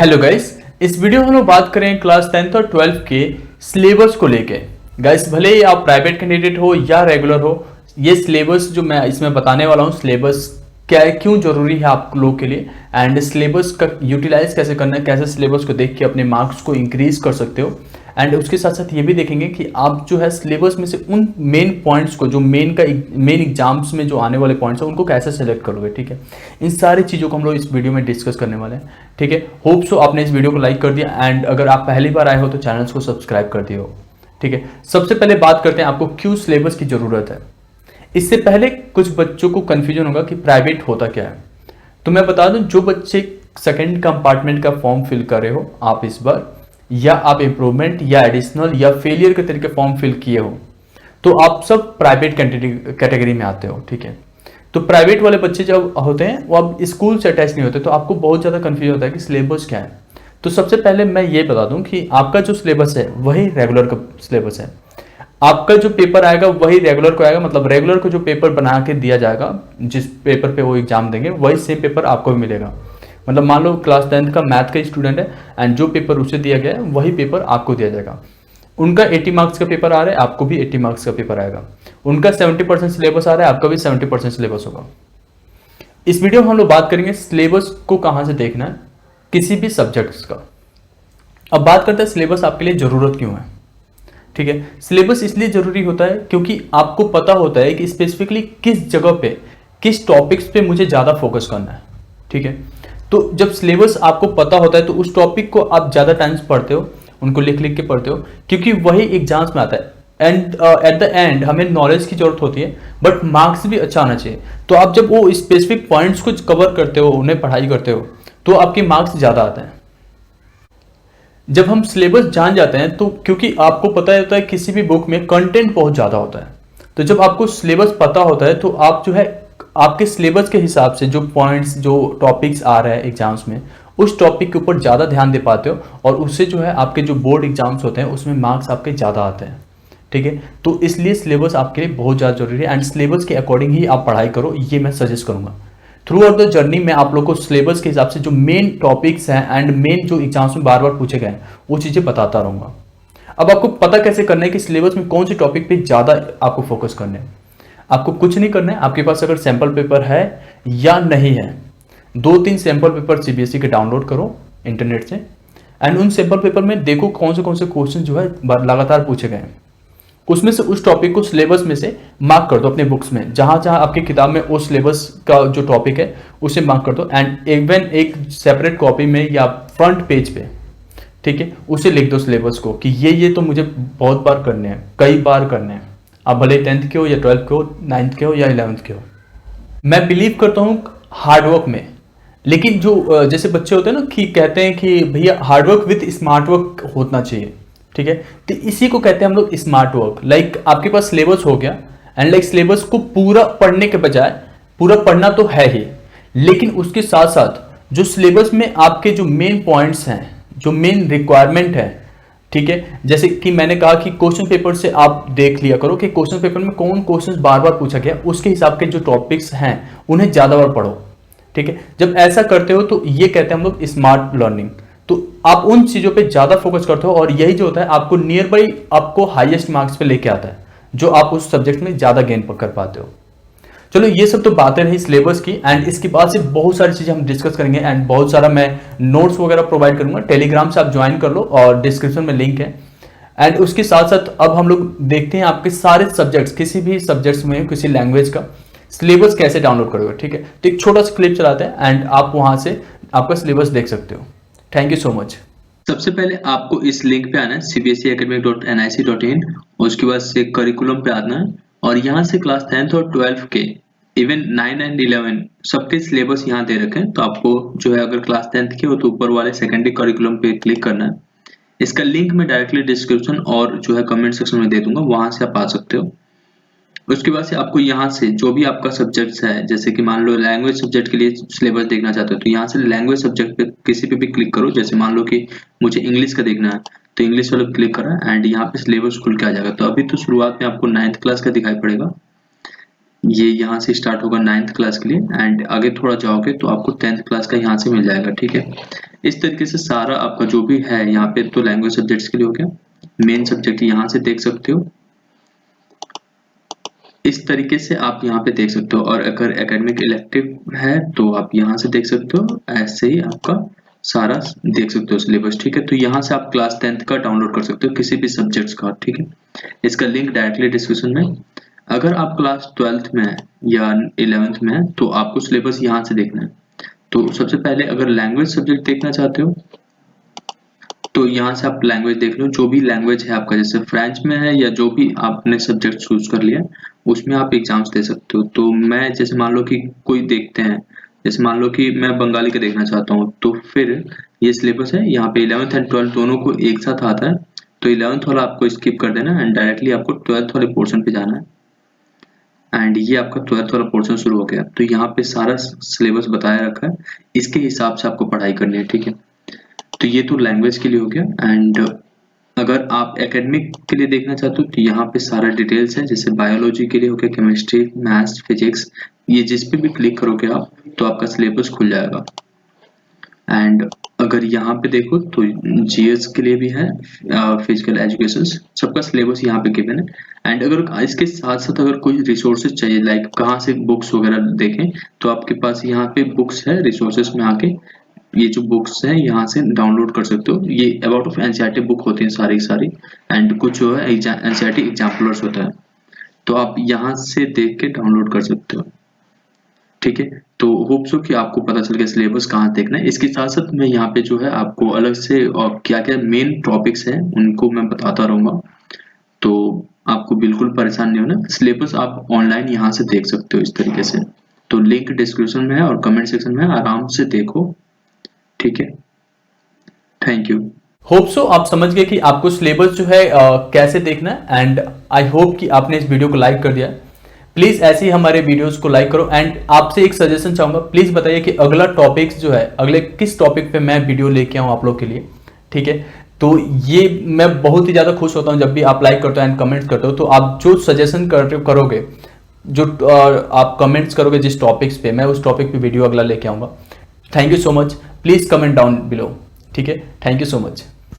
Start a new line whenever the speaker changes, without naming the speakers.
Hello guys, इस video में हम लोग बात करें क्लास 10th और 12th के सिलेबस को लेके। गाइस, भले ही आप प्राइवेट कैंडिडेट हो या रेगुलर हो, ये सिलेबस जो मैं इसमें बताने वाला हूँ, सिलेबस क्या है, क्यों जरूरी है आप लोग के लिए, एंड सिलेबस का यूटिलाइज कैसे करना है, कैसे सिलेबस को देख के अपने मार्क्स को इंक्रीज कर सकते हो। एंड उसके साथ साथ ये भी देखेंगे कि आप जो है सिलेबस में से उन मेन पॉइंट्स को, जो मेन एग्जाम्स में जो आने वाले पॉइंट्स हैं, उनको कैसे सेलेक्ट करोगे। ठीक है, इन सारी चीज़ों को हम लोग इस वीडियो में डिस्कस करने वाले हैं। ठीक है, होप सो आपने इस वीडियो को लाइक कर दिया, एंड अगर आप पहली बार आए हो तो चैनल को सब्सक्राइब कर दिए हो। ठीक है, सबसे पहले बात करते हैं आपको क्यों सिलेबस की जरूरत है। इससे पहले कुछ बच्चों को कंफ्यूजन होगा कि प्राइवेट होता क्या है। तो मैं बता दूं, जो बच्चे सेकेंड कंपार्टमेंट का फॉर्म फिल कर रहे हो आप इस बार, या आप इम्प्रूवमेंट या एडिशनल या फेलियर के तरीके फॉर्म फिल किए हो, तो आप सब प्राइवेट कैटेगरी में आते हो। ठीक है, तो प्राइवेट वाले बच्चे जब होते हैं वो अब स्कूल से अटैच नहीं होते, तो आपको बहुत ज़्यादा कंफ्यूजन होता है कि सिलेबस क्या है। तो सबसे पहले मैं ये बता दूं कि आपका जो सिलेबस है वही रेगुलर का सिलेबस है। आपका जो पेपर आएगा वही रेगुलर को आएगा, मतलब रेगुलर को जो पेपर बना के दिया जाएगा, जिस पेपर पे वो एग्जाम देंगे वही सेम पेपर आपको भी मिलेगा। मतलब मान लो क्लास 10th का मैथ का स्टूडेंट है, एंड जो पेपर उसे दिया गया है वही पेपर आपको दिया जाएगा। उनका 80 मार्क्स का पेपर आ रहा है, आपको भी 80 मार्क्स का पेपर आएगा। उनका 70% सिलेबस आ रहा है, आपका भी 70% सिलेबस होगा। इस वीडियो में हम लोग बात करेंगे सिलेबस को कहाँ से देखना है किसी भी सब्जेक्ट्स का। अब बात करते हैं सिलेबस आपके लिए जरूरत क्यों है। ठीक है, सिलेबस इसलिए जरूरी होता है क्योंकि आपको पता होता है कि स्पेसिफिकली किस जगह पे, किस टॉपिक्स पे मुझे ज़्यादा फोकस करना है। ठीक है, तो जब सिलेबस आपको पता होता है तो उस टॉपिक को आप ज़्यादा टाइम्स पढ़ते हो, उनको लिख लिख के पढ़ते हो, क्योंकि वही एग्जाम्स में आता है। एंड एट द एंड हमें नॉलेज की जरूरत होती है, बट मार्क्स भी अच्छा आना चाहिए। तो आप जब वो स्पेसिफिक पॉइंट्स को कवर करते हो, उन्हें पढ़ाई करते हो, तो आपके मार्क्स ज़्यादा आते हैं। जब हम सिलेबस जान जाते हैं तो क्योंकि आपको पता होता है किसी भी बुक में कंटेंट बहुत ज़्यादा होता है, तो जब आपको सिलेबस पता होता है तो आप जो है आपके सिलेबस के हिसाब से जो पॉइंट्स, जो टॉपिक्स आ रहे हैं एग्जाम्स में, उस टॉपिक के ऊपर ज़्यादा ध्यान दे पाते हो, और उससे जो है आपके जो बोर्ड एग्जाम्स होते हैं उसमें मार्क्स आपके ज़्यादा आते हैं। ठीक है, तो इसलिए सिलेबस आपके लिए बहुत ज़्यादा जरूरी है, एंड सिलेबस के अकॉर्डिंग ही आप पढ़ाई करो, ये मैं सजेस्ट करूँगा। थ्रू आउट द जर्नी में आप लोग को सिलेबस के हिसाब से जो मेन टॉपिक्स हैं एंड मेन जो एग्जाम्स में बार बार पूछे गए हैं वो चीज़ें बताता रहूँगा। अब आपको पता कैसे करना है कि सिलेबस में कौन सी टॉपिक पे ज़्यादा आपको फोकस करना है। आपको कुछ नहीं करना है, आपके पास अगर सैंपल पेपर है या नहीं है, 2-3 सैंपल पेपर सीबीएसई के डाउनलोड करो इंटरनेट से, एंड उन सैंपल पेपर में देखो कौन से क्वेश्चन जो है लगातार पूछे गए हैं। उसमें से उस टॉपिक को सिलेबस में से मार्क कर दो अपने बुक्स में, जहां जहां आपकी किताब में उस सिलेबस का जो टॉपिक है उसे मार्क कर दो, एंड इवन एक सेपरेट कॉपी में या फ्रंट पेज पे, ठीक है, उसे लिख दो सिलेबस को कि ये तो मुझे बहुत बार करने हैं, कई बार करने हैं। आप भले 10th के हो या 12th के हो, 9th के हो या 11th के हो। मैं बिलीव करता हूँ हार्डवर्क में, लेकिन जो जैसे बच्चे होते हैं ना कि कहते हैं कि भैया हार्डवर्क विद स्मार्ट वर्क होना चाहिए। ठीक है, तो इसी को कहते हैं हम लोग स्मार्ट वर्क। लाइक आपके पास सिलेबस हो गया, एंड लाइक सिलेबस को पूरा पढ़ने के बजाय, पूरा पढ़ना तो है ही, लेकिन उसके साथ साथ जो सिलेबस में आपके जो मेन पॉइंट्स हैं, जो मेन रिक्वायरमेंट है, ठीक है, जैसे कि मैंने कहा कि क्वेश्चन पेपर से आप देख लिया करो कि क्वेश्चन पेपर में कौन क्वेश्चन बार बार पूछा गया, उसके हिसाब के जो टॉपिक्स हैं उन्हें ज्यादा बार पढ़ो। ठीक है, जब ऐसा करते हो तो ये कहते हैं हम लोग स्मार्ट लर्निंग। तो आप उन चीजों पे ज्यादा फोकस करते हो, और यही जो होता है आपको नियर बाई आपको हाईएस्ट मार्क्स पे लेके आता है, जो आप उस सब्जेक्ट में ज्यादा गेन कर पाते हो। चलो, ये सब तो बातें रही सिलेबस की, एंड इसके बाद से बहुत सारी चीजें हम डिस्कस करेंगे, एंड बहुत सारा मैं नोट्स वगैरह प्रोवाइड करूंगा। टेलीग्राम से आप ज्वाइन कर लो और डिस्क्रिप्शन में लिंक है। एंड उसके साथ साथ अब हम लोग देखते हैं आपके सारे सब्जेक्ट्स, किसी भी सब्जेक्ट्स में किसी लैंग्वेज का सिलेबस कैसे डाउनलोड करोगे। ठीक है, तो एक छोटा सा क्लिप चलाते हैं, एंड आप वहां से आपका सिलेबस देख सकते हो। Thank you so much.
सबसे पहले आपको इस लिंक पे आना है cbseacademic.nic.in, और उसके बाद से करिकुलम पे आना है, और यहाँ से क्लास 10th और 12th के इवन 9 एंड 11 सबके सिलेबस यहाँ दे रखे हैं। तो आपको जो है अगर क्लास 10th के हो तो ऊपर वाले सेकेंडरी करिकुलम पे क्लिक करना है। इसका लिंक मैं डायरेक्टली डिस्क्रिप्शन और जो है कमेंट सेक्शन में दे दूंगा, वहां से आप आ सकते हो। उसके बाद से आपको यहाँ से जो भी आपका सब्जेक्ट्स है, जैसे कि मान लो लैंग्वेज सब्जेक्ट के लिए सिलेबस देखना चाहते हो तो यहाँ से लैंग्वेज सब्जेक्ट पे किसी पे भी क्लिक करो। जैसे मान लो कि मुझे इंग्लिश का देखना है तो इंग्लिश वाले पे क्लिक करा, एंड यहाँ पे सिलेबस खुल के आ जाएगा। तो अभी तो शुरुआत में आपको 9th क्लास का दिखाई पड़ेगा, ये यहाँ से स्टार्ट होगा 9th क्लास के लिए, एंड आगे थोड़ा जाओगे तो आपको 10th क्लास का यहाँ से मिल जाएगा, ठीक है। इस तरीके से सारा आपका जो भी है यहाँ पे तो लैंग्वेज सब्जेक्ट्स के लिए हो गया। मेन सब्जेक्ट यहाँ से देख सकते हो, इस तरीके से आप यहाँ पे देख सकते हो। और अगर एकेडमिक इलेक्टिव है तो आप यहाँ से देख सकते हो, ऐसे ही आपका सारा देख सकते हो सिलेबस, ठीक है। तो यहाँ से आप क्लास 10th का डाउनलोड कर सकते हो किसी भी सब्जेक्ट्स का, ठीक है। इसका लिंक डायरेक्टली डिस्क्रिप्शन में। अगर आप क्लास 12th में है या 11th में है तो आपको सिलेबस यहाँ से देखना है। तो सबसे पहले अगर लैंग्वेज सब्जेक्ट देखना चाहते हो तो यहाँ से आप लैंग्वेज देख लो, जो भी लैंग्वेज है आपका, जैसे फ्रेंच में है या जो भी आपने सब्जेक्ट चूज कर लिया उसमें आप एग्जाम्स दे सकते हो। तो मैं जैसे मान लो कि कोई देखते हैं, जैसे मान लो कि मैं बंगाली का देखना चाहता हूँ, तो फिर ये सिलेबस है यहाँ पे 11th एंड 12th दोनों को एक साथ आता है। तो 11th वाला आपको स्किप कर देना एंड डायरेक्टली आपको 12th वाले पोर्शन पे जाना है। एंड ये आपका 12th वाला पोर्शन शुरू हो गया। तो यहाँ पे सारा सिलेबस बताया रखा है, इसके हिसाब से आपको पढ़ाई करनी है, ठीक है। तो ये तो लैंग्वेज के लिए हो गया। एंड अगर आप एकेडमिक के लिए देखना चाहते हो तो यहाँ पे सारा डिटेल्स है, जैसे बायोलॉजी के लिए हो गया, केमिस्ट्री, मैथ्स, फिजिक्स, ये जिस पे भी क्लिक करोगे आप तो आपका सिलेबस खुल जाएगा। एंड अगर यहाँ पे देखो तो जीएस के लिए भी है, फिजिकल एजुकेशन, सबका सिलेबस यहाँ पे गिवन है। एंड अगर इसके साथ साथ अगर कोई रिसोर्सेज चाहिए, लाइक कहाँ से बुक्स वगैरह देखें, तो आपके पास यहाँ पे बुक्स है, रिसोर्सेज में आके ये जो बुक्स हैं यहाँ से डाउनलोड कर सकते हो। ये अबाउट ऑफ एनसीईआरटी बुक होती है सारी सारी, एंड कुछ जो है एनसीईआरटी एग्जाम्पलर्स होता है, तो आप यहाँ से देख के डाउनलोड कर सकते हो, ठीक है। तो होप सो कि आपको पता चल गया सिलेबस कहाँ देखना है। इसके साथ साथ मैं यहाँ पे जो है आपको अलग से और क्या क्या मेन टॉपिक्स हैं उनको मैं बताता रहूँगा, तो आपको बिल्कुल परेशान नहीं होना। सिलेबस आप ऑनलाइन यहाँ से देख सकते हो इस तरीके से। तो लिंक डिस्क्रिप्शन में है और कमेंट सेक्शन में है, आराम से देखो, ठीक है। Thank you.
होप सो आप समझ गए कि आपको सिलेबस जो है कैसे देखना है। एंड आई होप कि आपने इस वीडियो को लाइक कर दिया। प्लीज ऐसे ही हमारे वीडियोस को लाइक करो। एंड आपसे एक सजेशन चाहूंगा, प्लीज बताइए कि अगला टॉपिक्स जो है, अगले किस टॉपिक पे मैं वीडियो लेके आऊँ आप लोग के लिए, ठीक है। तो ये मैं बहुत ही ज्यादा खुश होता हूँ जब भी आप लाइक करते हो एंड कमेंट्स करते हो। तो आप जो सजेशन करोगे, जो आप कमेंट्स करोगे जिस टॉपिक्स पे, मैं उस टॉपिक पे वीडियो अगला लेके आऊंगा। Thank you so much. Please comment down below, ठीक है। Thank you so much.